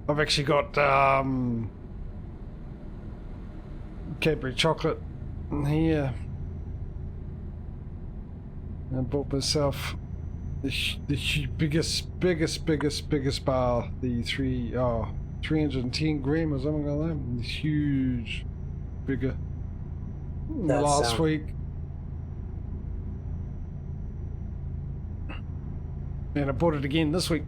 I've actually got Cadbury chocolate in here. And I bought myself the biggest bar, the 310 gram or something like that. This huge, bigger. Last week. And I bought it again this week.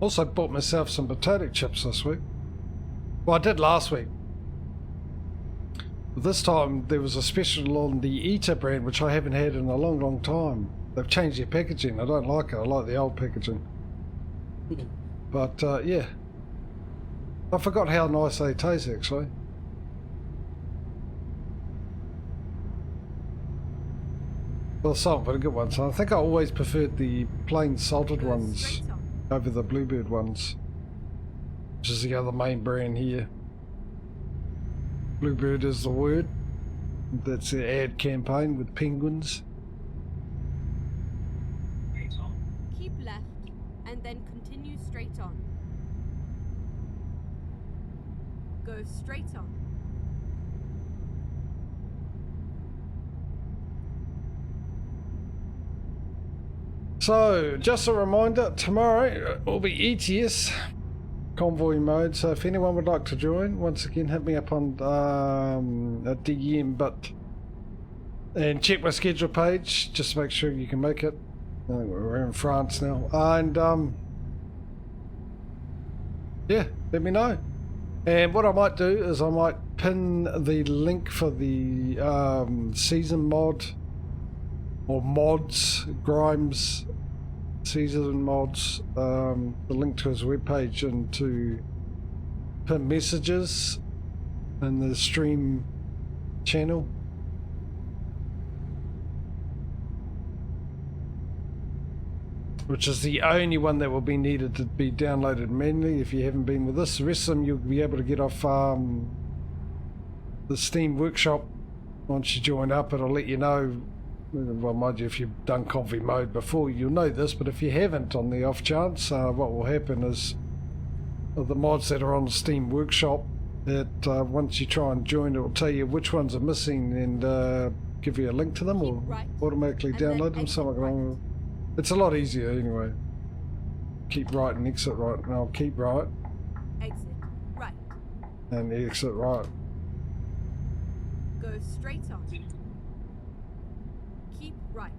Also bought myself some potato chips this week. Well, I did last week. But this time there was a special on the ETA brand, which I haven't had in a long time. They've changed their packaging. I don't like it. I like the old packaging. But yeah. I forgot how nice they taste actually. Well, some very good ones. I think I always preferred the plain salted ones over the Bluebird ones, which is the other main brand here. Bluebird is the word. That's the ad campaign with penguins. Keep left and then continue straight on. Go straight on. So, just a reminder, tomorrow will be ETS Convoy mode, so if anyone would like to join, once again hit me up on a DM, and check my schedule page, just to make sure you can make it. We're in France now, and yeah, let me know. And what I might do is I might pin the link for the season mod, or mods, Grimes season mods, the link to his webpage, and to pin messages in the stream channel. Which is the only one that will be needed to be downloaded manually if you haven't been with us. The rest of them you'll be able to get off the Steam Workshop once you join up. It'll let you know. Well, mind you, if you've done Convoy mode before, you'll know this, but if you haven't, on the off chance, what will happen is the mods that are on the Steam Workshop, that once you try and join, it will tell you which ones are missing and give you a link to them, or automatically download them. Something along. It's a lot easier anyway. Keep right and exit right, and I'll keep right. Exit right. And exit right. Go straight on. Keep right.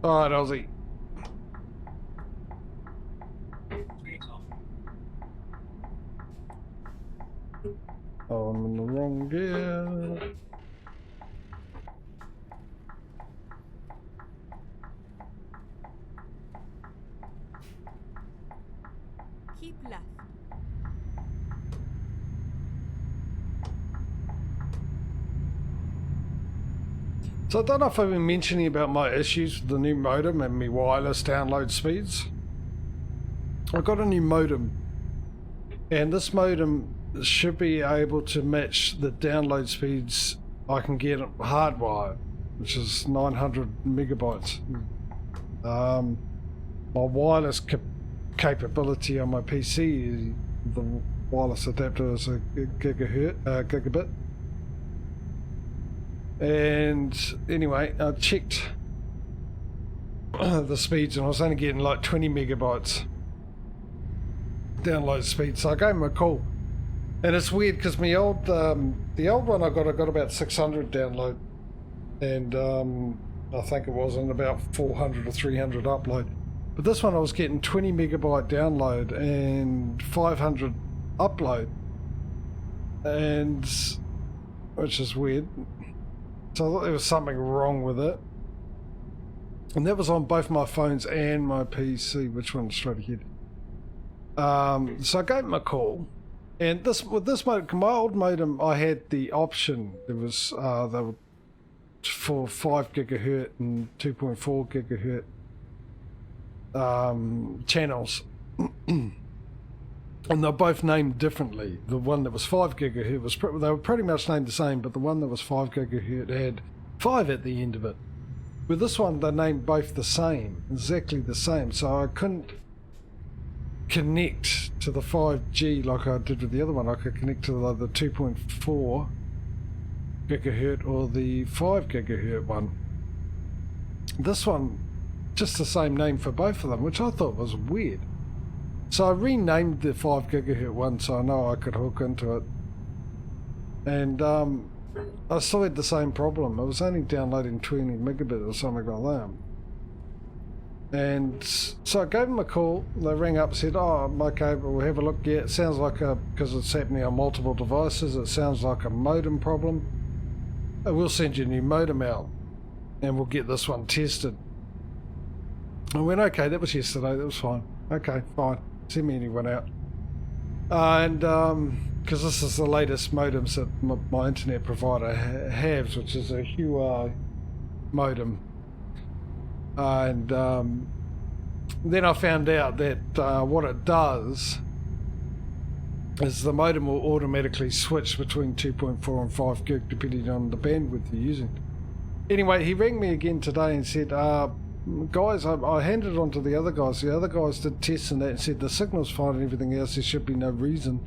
Alright, Aussie. Oh, I'm in the wrong gear. Keep left. So I don't know if I've been mentioning about my issues with the new modem and my wireless download speeds. I've got a new modem, and this modem should be able to match the download speeds I can get hardwired, which is 900 megabytes. My wireless capability on my PC, the wireless adapter is a gigabit. And anyway, I checked the speeds and I was only getting like 20 megabytes download speed, so I gave him a call. And it's weird because my old the old one I got about 600 download, and I think it was in about 400 or 300 upload. But this one I was getting 20 megabyte download and 500 upload, and which is weird. So I thought there was something wrong with it. And that was on both my phones and my PC. Which one's straight ahead? So I gave him a call. And with this modem, my old modem, I had the option. There was they were for 5 gigahertz and 2.4 gigahertz channels. And they're both named differently. The one that was 5 gigahertz was they were pretty much named the same, but the one that was 5 gigahertz had 5 at the end of it. With this one, they're named both the same, exactly the same. So I couldn't connect to the 5G like I did with the other one. I could connect to the 2.4 gigahertz or the 5 gigahertz one. This one, just the same name for both of them, which I thought was weird. So I renamed the 5 gigahertz one so I know I could hook into it. And I still had the same problem. I was only downloading 20 megabits or something like that. And so I gave them a call. They rang up and said, oh, okay, we'll have a look. Yeah, it sounds like because it's happening on multiple devices, it sounds like a modem problem. We'll send you a new modem out and we'll get this one tested. I went, okay, that was yesterday, that was fine. Okay, fine. Send me anyone out. And because this is the latest modems that my internet provider has, which is a Huawei modem. And then I found out that what it does is the modem will automatically switch between 2.4 and 5 gig depending on the bandwidth you're using. Anyway, he rang me again today and said, guys, I handed it on to the other guys. The other guys did tests and that and said the signal's fine and everything else. There should be no reason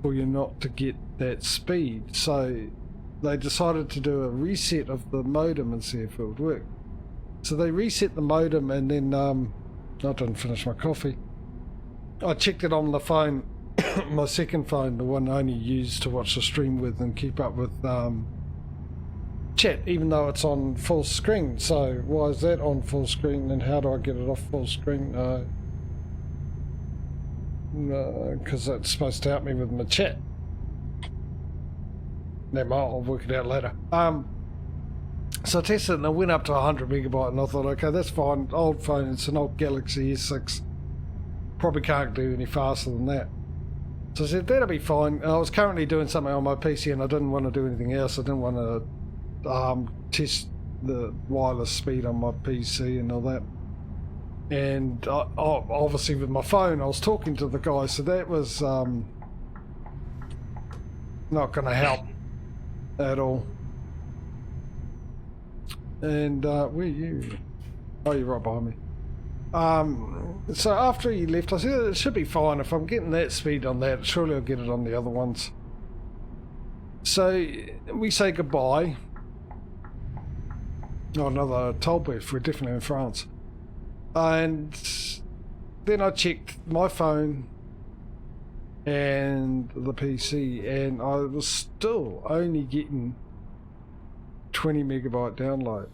for you not to get that speed. So they decided to do a reset of the modem and see if it would work. So they reset the modem and then I didn't finish my coffee. I checked it on the phone, my second phone, the one I only use to watch the stream with and keep up with chat, even though it's on full screen. So why is that on full screen and how do I get it off full screen? Because it's supposed to help me with my chat. Never mind, I'll work it out later. So I tested it and I went up to 100 megabyte and I thought, okay, that's fine. Old phone, it's an old Galaxy S6. Probably can't do any faster than that. So I said, that'll be fine. And I was currently doing something on my PC and I didn't want to do anything else. I didn't want to test the wireless speed on my PC and all that. And obviously with my phone I was talking to the guy, so that was not going to help at all. And where are you? Oh, you're right behind me. So after he left I said it should be fine. If I'm getting that speed on that, surely I'll get it on the other ones. So we say goodbye. Oh, another toll booth. We're definitely in France. And then I checked my phone and the PC and I was still only getting 20 megabyte download.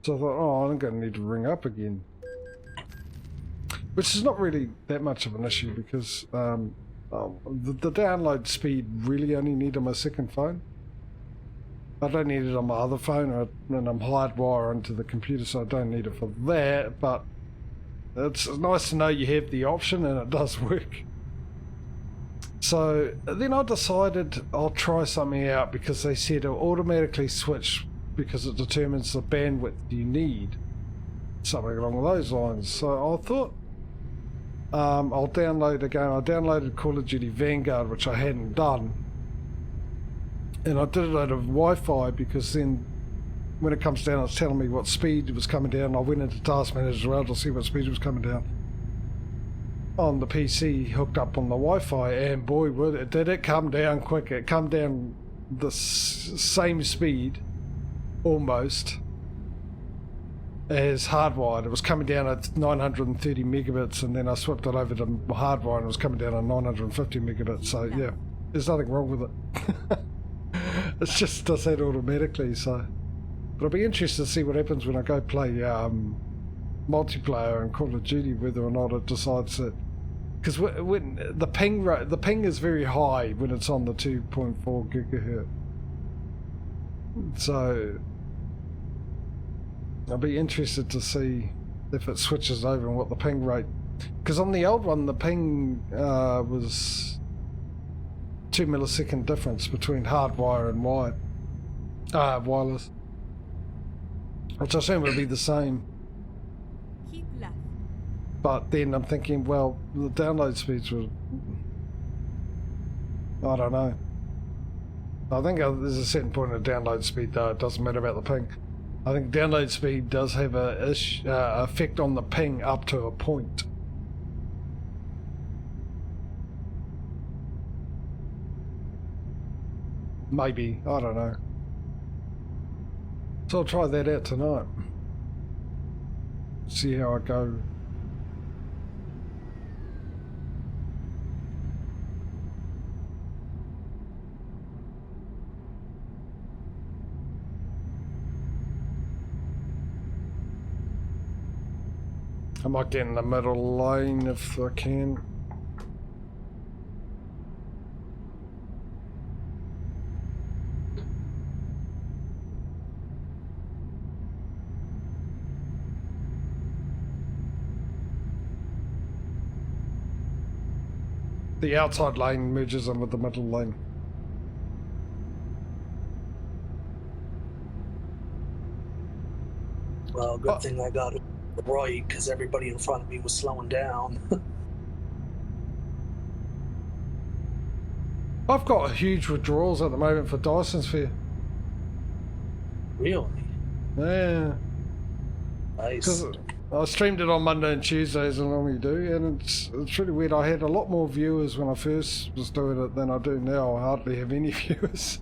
So I thought, oh, I'm going to need to ring up again. Which is not really that much of an issue because the download speed really only need on my second phone. I don't need it on my other phone, and I'm hardwired into the computer, so I don't need it for that, but it's nice to know you have the option and it does work. So then I decided I'll try something out because they said it'll automatically switch because it determines the bandwidth you need. Something along those lines. So I thought I'll download a game. I downloaded Call of Duty Vanguard, which I hadn't done. And I did it out of Wi-Fi because then when it comes down it's telling me what speed was coming down. I went into Task Manager as well to see what speed was coming down on the PC hooked up on the Wi-Fi, and boy did it come down quick. It come down the same speed almost as hardwired. It was coming down at 930 megabits and then I swapped it over to hardwired and it was coming down at 950 megabits. So yeah, there's nothing wrong with it. It just does that automatically. So but I'll be interested to see what happens when I go play multiplayer and Call of Duty, whether or not it decides that, because when the ping is very high when it's on the 2.4 gigahertz. So I'll be interested to see if it switches over and what the ping rate. Because on the old one, the ping was 2 millisecond difference between hardwire and wired, wireless, which I assume would be the same. Keep left. But then I'm thinking, well, the download speeds were, I don't know. I think there's a certain point of download speed though, it doesn't matter about the ping. I think download speed does have a effect on the ping up to a point. Maybe, I don't know. So I'll try that out tonight. See how I go. I might get in the middle lane if I can. The outside lane merges in with the middle lane. Well, good thing I got it right, because everybody in front of me was slowing down. I've got huge withdrawals at the moment for Dyson Sphere. Really? Yeah. Nice. I streamed it on Monday and Tuesday as I normally do, and it's really weird. I had a lot more viewers when I first was doing it than I do now. I hardly have any viewers.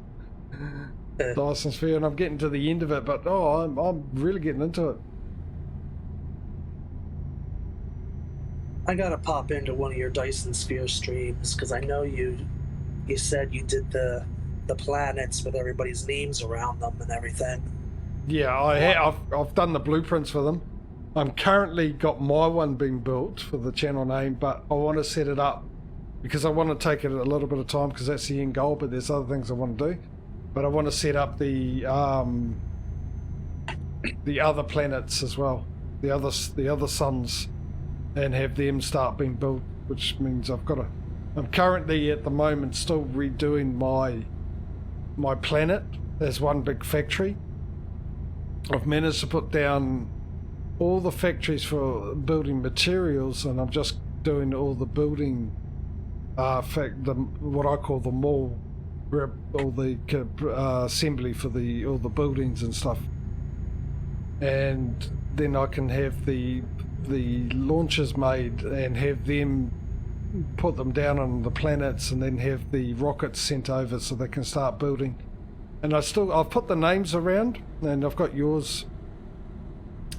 Dyson Sphere, and I'm getting to the end of it, but I'm really getting into it. I gotta pop into one of your Dyson Sphere streams, because I know you said you did the planets with everybody's names around them and everything. Yeah, I've done the blueprints for them. I'm currently got my one being built for the channel name, but I want to set it up because I want to take it a little bit of time because that's the end goal, but there's other things I want to do. But I want to set up the other planets as well, the other suns, and have them start being built, which means I'm currently at the moment still redoing my planet as one big factory. I've managed to put down all the factories for building materials, and I'm just doing all the building, what I call the mall, all the assembly for all the buildings and stuff, and then I can have the launchers made and have them put them down on the planets, and then have the rockets sent over so they can start building. And I've put the names around, and I've got yours,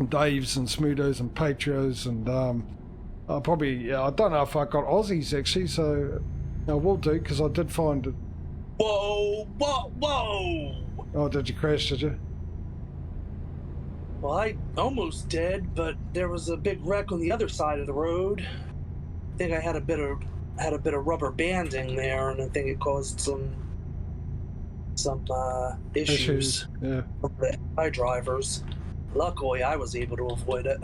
Dave's and Smoodo's and Patrio's, and I don't know if I got Aussies actually, so I will do, because I did find it. Whoa! Oh, did you crash, did you? Well, I almost did, but there was a big wreck on the other side of the road. I think I had a bit of rubber banding there, and I think it caused some issues. Yeah. For the high drivers. Luckily, I was able to avoid it.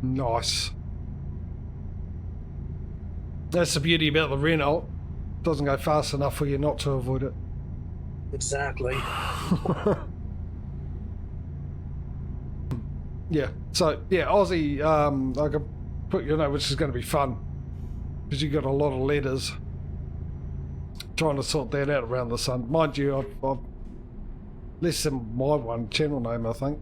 Nice. That's the beauty about the Renault. It doesn't go fast enough for you not to avoid it. Exactly. Yeah. So yeah, Aussie. I could put your note, which is going to be fun because you got a lot of letters. Trying to sort that out around the sun. Mind you, I've less than my one channel name, I think.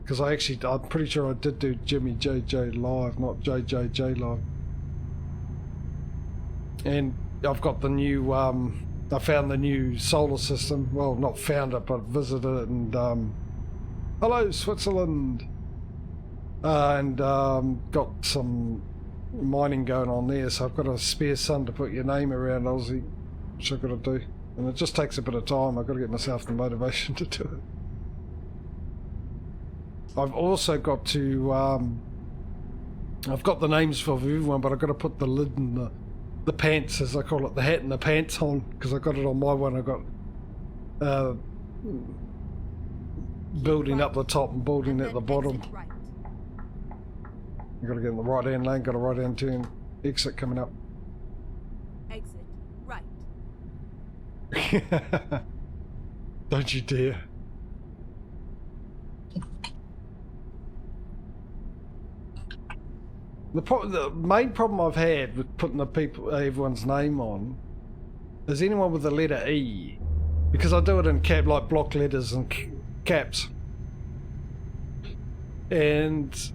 Because I'm pretty sure I did do Jimmy JJ Live, not JJJ Live. And I've got the new, I found the new solar system. Well, not found it, but visited it, and hello, Switzerland. And got some mining going on there, so I've got a spare sun to put your name around, Aussie, which I've got to do. And it just takes a bit of time. I've got to get myself the motivation to do it. I've also got to I've got the names for everyone, but I've got to put the lid and the pants, as I call it, the hat and the pants on, because I got it on my one. I got building up the top and building at the bottom. Right. You got to get in the right hand lane. Got a right hand turn, exit coming up. Exit right. Don't you dare. The main problem I've had with putting everyone's name on is anyone with the letter E, because I do it in like block letters and caps, and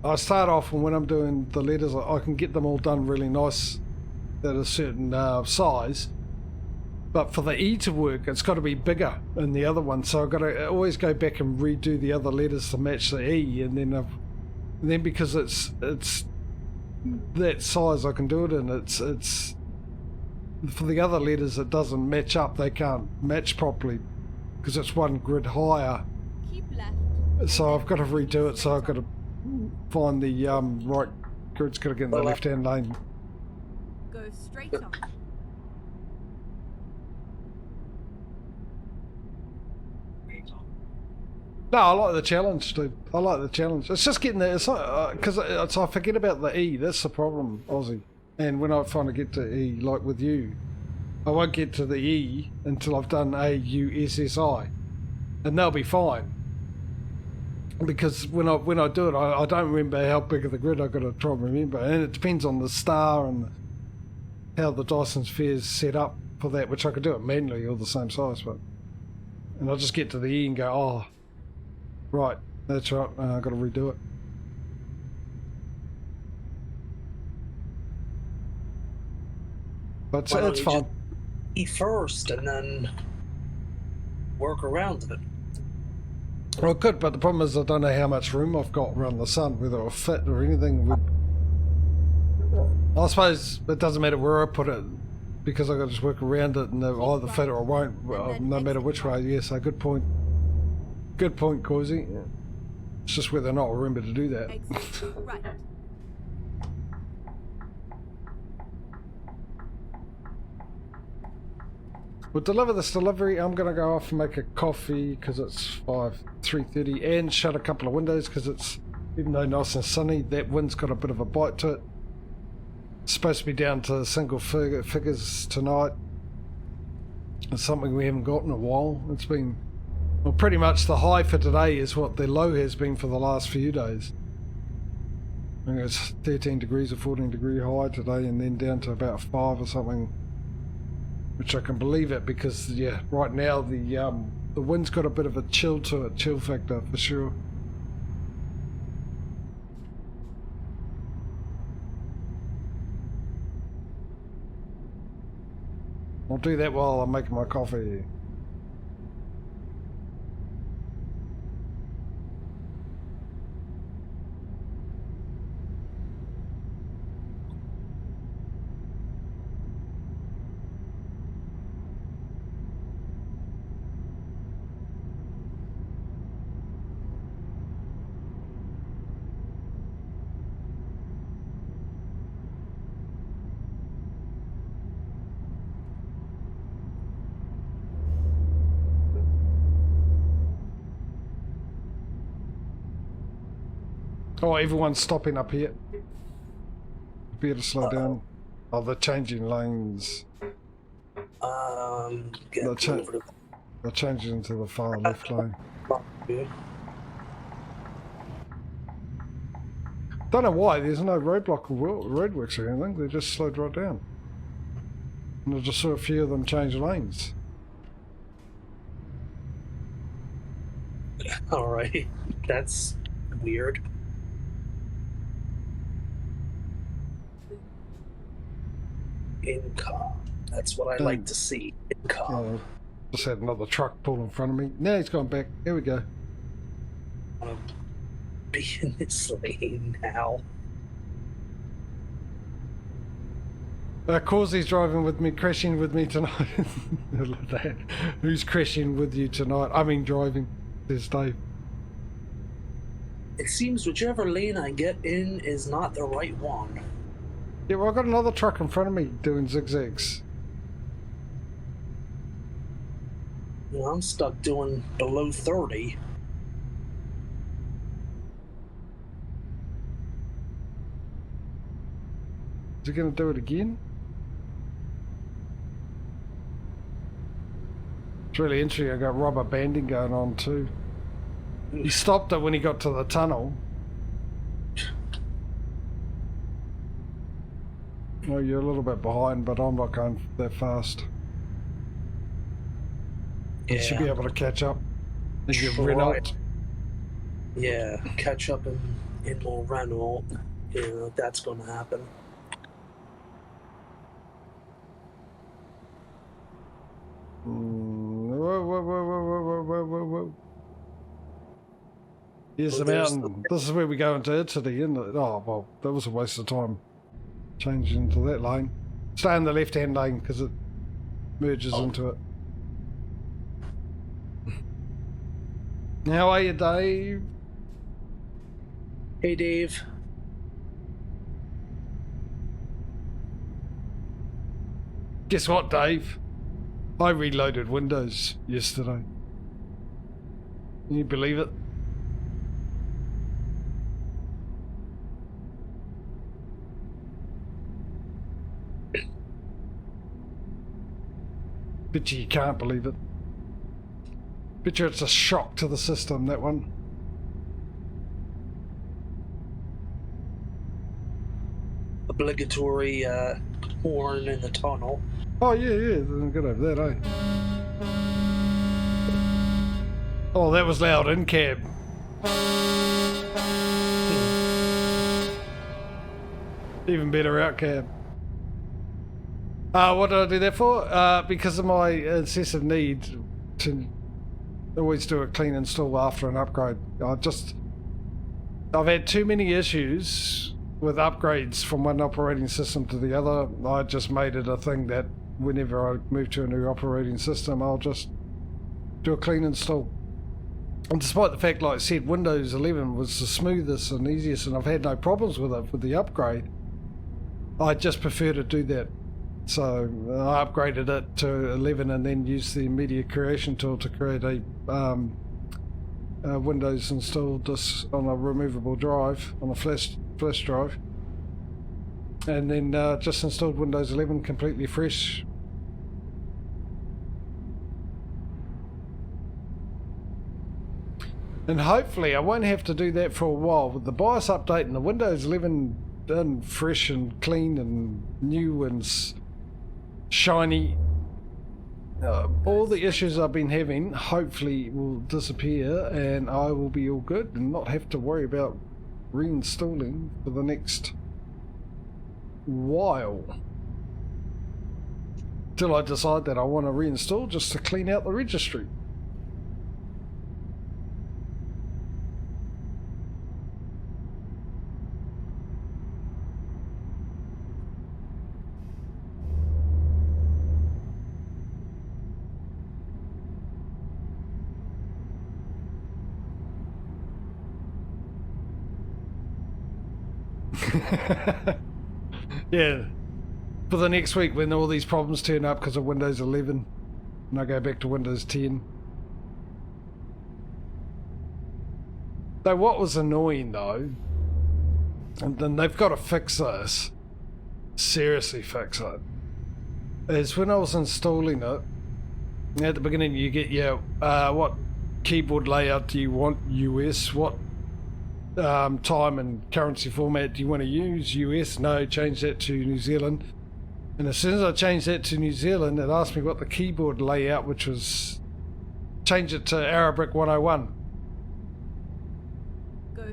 I start off, and when I'm doing the letters, I can get them all done really nice at a certain size, but for the E to work, it's got to be bigger in the other one, so I've got to always go back and redo the other letters to match the E, and then because it's that size I can do it in, it's for the other letters it doesn't match up, they can't match properly because it's one grid higher. Keep left. So I've got to redo it, so I've got to find the right grid's got to get in the left hand lane. Go straight on. No, I like the challenge, dude. I like the challenge. It's just getting there. It's not because I forget about the E. That's the problem, Aussie. And when I finally get to E, like with you, I won't get to the E until I've done AUSSI, and they'll be fine. Because when I do it, I don't remember how big of the grid I've got to try and remember, and it depends on the star and how the Dyson Sphere's set up for that, which I could do it manually, all the same size, and I'll just get to the E and go, oh. Right, that's right, I've got to redo it. But it's fine. Eat first and then work around it. Well, good, but the problem is I don't know how much room I've got around the sun, whether it'll fit or anything. I suppose it doesn't matter where I put it, because I've got to just work around it and it'll either fit or it won't, no matter which way. Yes, so good point. Good point, Causey. Yeah. It's just whether or not I remember to do that. Exit right. We'll deliver this delivery. I'm going to go off and make a coffee because it's 3:30, and shut a couple of windows because it's, even though nice and sunny, that wind's got a bit of a bite to it. It's supposed to be down to single figures tonight. It's something we haven't got in a while. It's been, well, pretty much the high for today is what the low has been for the last few days. I think it's 13 degrees or 14 degree high today, and then down to about 5 or something, which I can believe it because, yeah, right now the wind's got a bit of a chill to it, chill factor for sure. I'll do that while I'm making my coffee. Oh, everyone's stopping up here. Better slow down. Oh, they're changing lanes. They're changing into the far left lane. Don't know why, there's no roadblock or roadworks or anything, they just slowed right down. And I just saw a few of them change lanes. Alright, that's weird. Income. That's what I like to see. Income. Just had another truck pull in front of me. Now he's gone back. Here we go. Be in this lane now. Causey's driving with me, crashing with me tonight. I love that. Who's crashing with you tonight? I mean driving. There's Dave. It seems whichever lane I get in is not the right one. Yeah, well, I've got another truck in front of me doing zigzags. You know, I'm stuck doing below 30. Is he going to do it again? It's really interesting. I got rubber banding going on too. He stopped it when he got to the tunnel. Well, you're a little bit behind, but I'm not going that fast. You should be able to catch up. And get Renault. Yeah, catch up in more Renault. You know, that's going to happen. Whoa. Here's the mountain. This is where we go into Italy, isn't it? Oh, well, that was a waste of time. Changing into that lane. Stay in the left-hand lane because it merges into it. How are you, Dave? Hey, Dave. Guess what, Dave? I reloaded Windows yesterday. Can you believe it? Bet you can't believe it. Bet you it's a shock to the system, that one. Obligatory horn in the tunnel. Oh, yeah, good over that, eh? Oh, that was loud in cab. Even better out cab. What did I do that for? Because of my incessant need to always do a clean install after an upgrade. I've had too many issues with upgrades from one operating system to the other. I just made it a thing that whenever I move to a new operating system, I'll just do a clean install. And despite the fact, like I said, Windows 11 was the smoothest and easiest, and I've had no problems with it with the upgrade, I just prefer to do that. So I upgraded it to 11 and then used the media creation tool to create a Windows installed this on a removable drive, on a flash drive, and then just installed Windows 11 completely fresh. And hopefully I won't have to do that for a while with the BIOS update and the Windows 11 done fresh and clean and new and shiny. All the issues I've been having hopefully will disappear and I will be all good and not have to worry about reinstalling for the next while. Till I decide that I want to reinstall just to clean out the registry. Yeah, for the next week when all these problems turn up because of Windows 11 and I go back to Windows 10. Though what was annoying though, and then they've got to fix this, seriously fix it, is when I was installing it, at the beginning you get your what keyboard layout do you want, US, what time and currency format do you want to use, US, no, change that to New Zealand. And as soon as I changed that to New Zealand, it asked me what the keyboard layout, which was, change it to Arabic 101,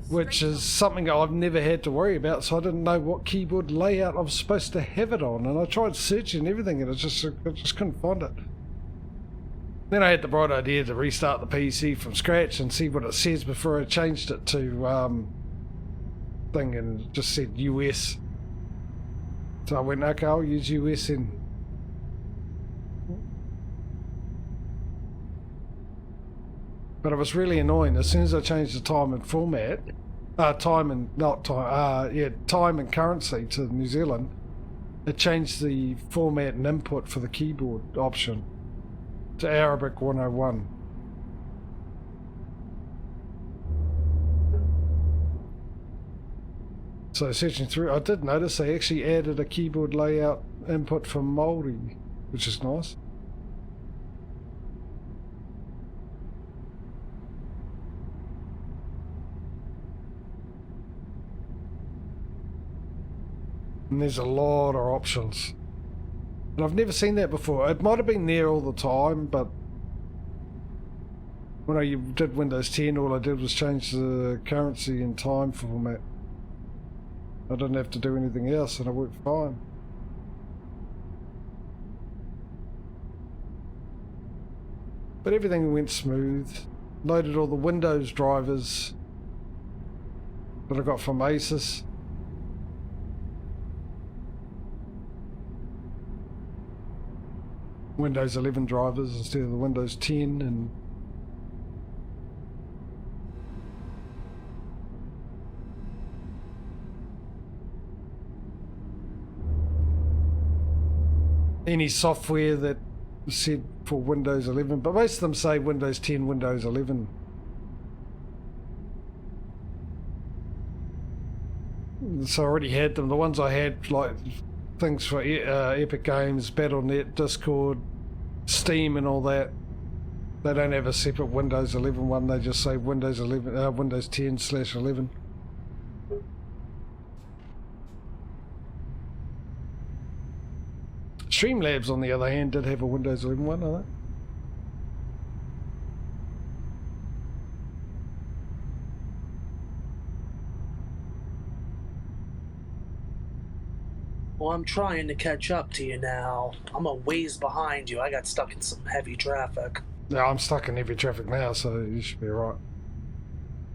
which is something I've never had to worry about, so I didn't know what keyboard layout I was supposed to have it on, and I tried searching everything and I just couldn't find it. Then I had the bright idea to restart the PC from scratch and see what it says before I changed it to thing, and it just said US. So I went, okay, I'll use US in. But it was really annoying. As soon as I changed the time and format, time and not time. Yeah, time and currency to New Zealand. It changed the format and input for the keyboard option to Arabic 101. So searching through, I did notice they actually added a keyboard layout input for Māori, which is nice. And there's a lot of options. And I've never seen that before. It might have been there all the time, but when I did Windows 10, all I did was change the currency and time format. I didn't have to do anything else and it worked fine. But everything went smooth. Loaded all the Windows drivers that I got from Asus. Windows 11 drivers instead of the Windows 10 and any software that said for Windows 11, but most of them say Windows 10, Windows 11. So I already had them. The ones I had, like things for Epic Games, Battle.net, Discord, Steam and all that, they don't have a separate Windows 11 one. They just say Windows 11, Windows 10/11. Streamlabs, on the other hand, did have a Windows 11 one, I think. Well, I'm trying to catch up to you now. I'm a ways behind you. I got stuck in some heavy traffic. Yeah, I'm stuck in heavy traffic now, so you should be alright.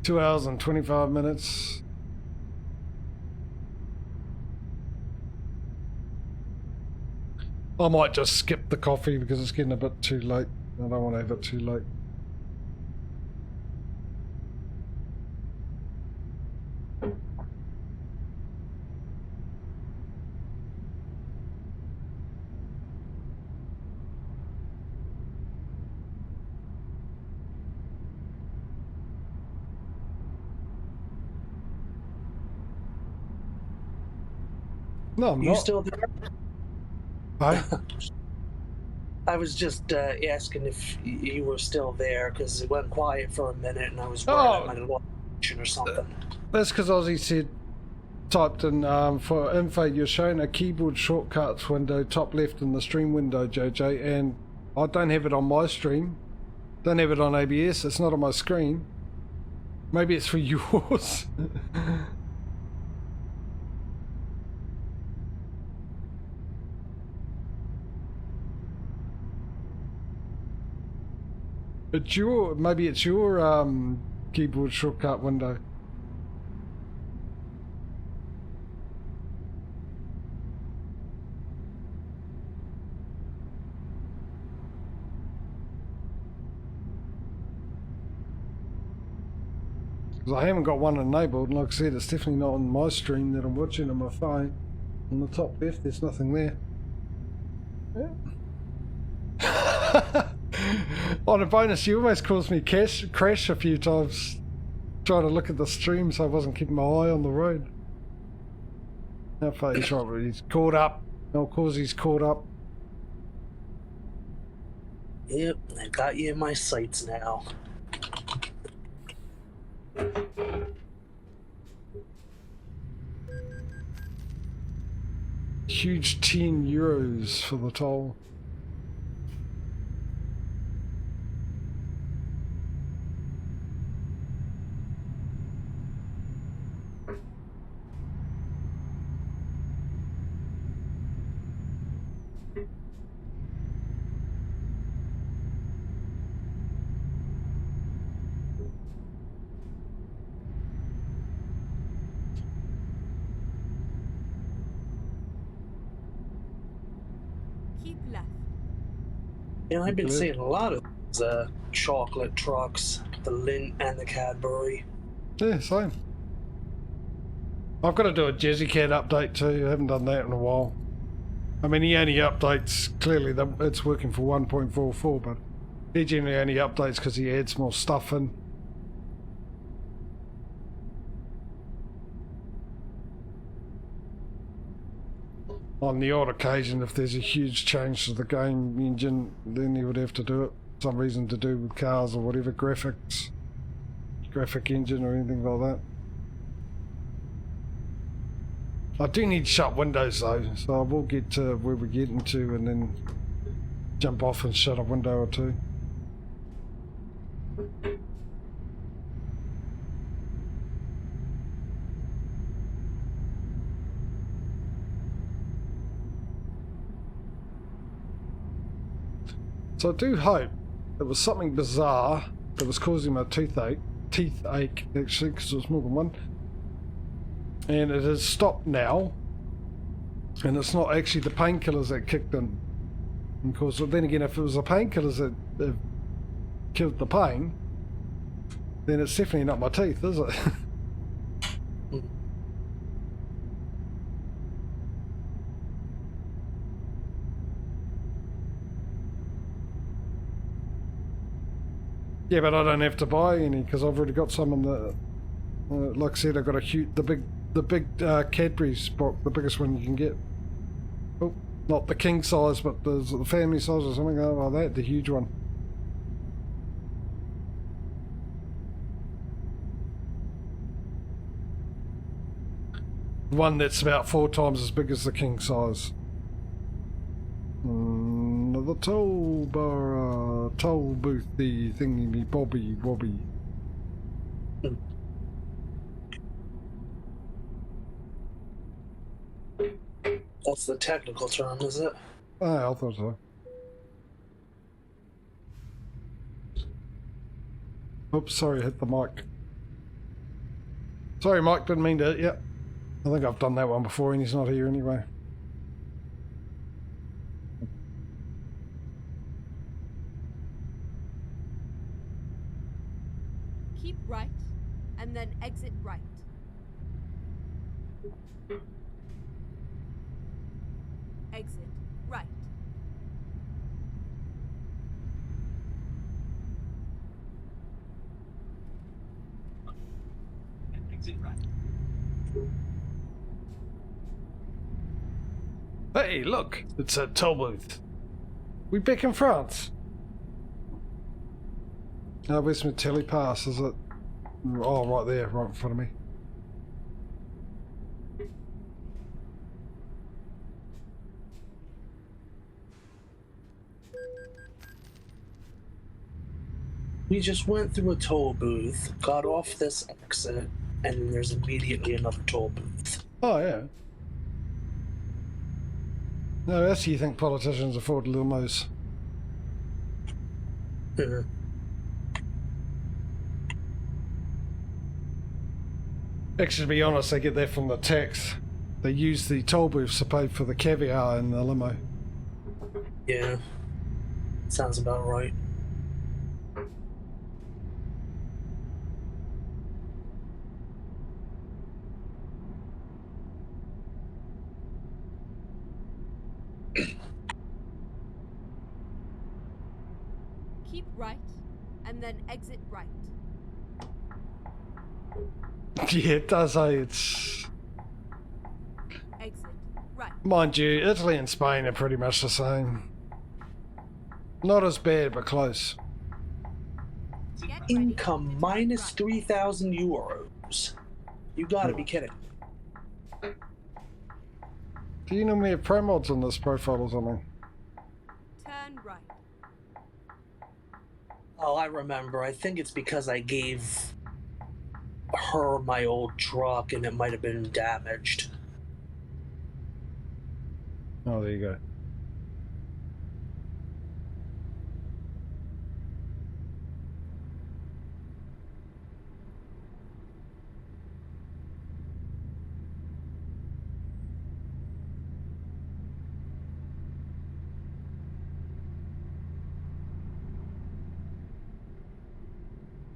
2 hours and 25 minutes. I might just skip the coffee because it's getting a bit too late. I don't want to have it too late. No, I'm You not. still there? Hi. I was just asking if you were still there because it went quiet for a minute and I was worried I might have lost connection or something. That's because Ozzy said, typed in for info, you're showing a keyboard shortcuts window top left in the stream window, JJ, and I don't have it on my stream. Don't have it on ABS. It's not on my screen. Maybe it's for yours. It's your, maybe it's your keyboard shortcut window. Because I haven't got one enabled, and like I said, it's definitely not on my stream that I'm watching on my phone. On the top left, there's nothing there. Yeah. On a bonus, you almost caused me crash a few times trying to look at the stream, so I wasn't keeping my eye on the road. How far he's right, he's caught up. Of course he's caught up. Yep, I got you in my sights now. Huge €10 for the toll. Keep left. You know, I've been seeing a lot of chocolate trucks, the Lindt and the Cadbury. Yeah, same. I've got to do a Jazzy Cat update too. I haven't done that in a while. I mean, he only updates, clearly it's working for 1.44, but he generally only updates because he adds more stuff in. On the odd occasion, if there's a huge change to the game engine, then he would have to do it. Some reason to do with cars or whatever, graphics, graphic engine or anything like that. I do need to shut windows though, so I will get to where we're getting to and then jump off and shut a window or two. So I do hope it was something bizarre that was causing my teeth ache actually, because it was more than one. And it has stopped now, and it's not actually the painkillers that kicked in. Because then again, if it was the painkillers that killed the pain, then it's definitely not my teeth, is it? Yeah, but I don't have to buy any because I've already got some in the. Like I said, I've got a huge, the big Cadbury's box, the biggest one you can get. Oh, not the king size, but the family size or something like that. The huge one. One that's about 4 times as big as the king size. The toll bar, toll booth, the thingy, me bobby wobby. That's the technical term, is it? Ah, I thought so. Oops, sorry, hit the mic. Sorry, Mike, didn't mean to. Yep. I think I've done that one before and he's not here anyway. Keep right, and then exit right. Exit right. Exit right. Hey, look, it's a toll booth. We back in France. Where's my telepass? Is it? Oh, right there, right in front of me. We just went through a toll booth, got off this exit, and then there's immediately another toll booth. Oh, yeah. No, that's how you think politicians afford limos. Mhm. Actually, to be honest, they get that from the tax. They use the toll booths to pay for the caviar in the limo. Yeah. Sounds about right. Keep right, and then exit right. Yeah, it does, eh? It's... Exit right. Mind you, Italy and Spain are pretty much the same. Not as bad, but close. Get ready. Income minus 3,000 euros. You gotta be kidding. Do you normally have pro mods on this profile or something? Turn right. Oh, I remember. I think it's because I gave her my old truck and it might have been damaged. Oh, there you go.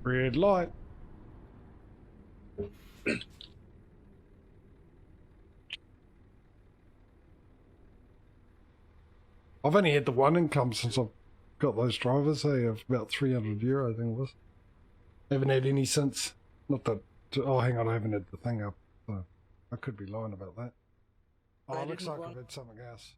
Red light. I've only had the one income since I've got those drivers, of about €300, I think it was. I haven't had any since. Not that. Oh, hang on, I haven't had the thing up. So I could be lying about that. Oh, I it looks didn't like run- I've had something else.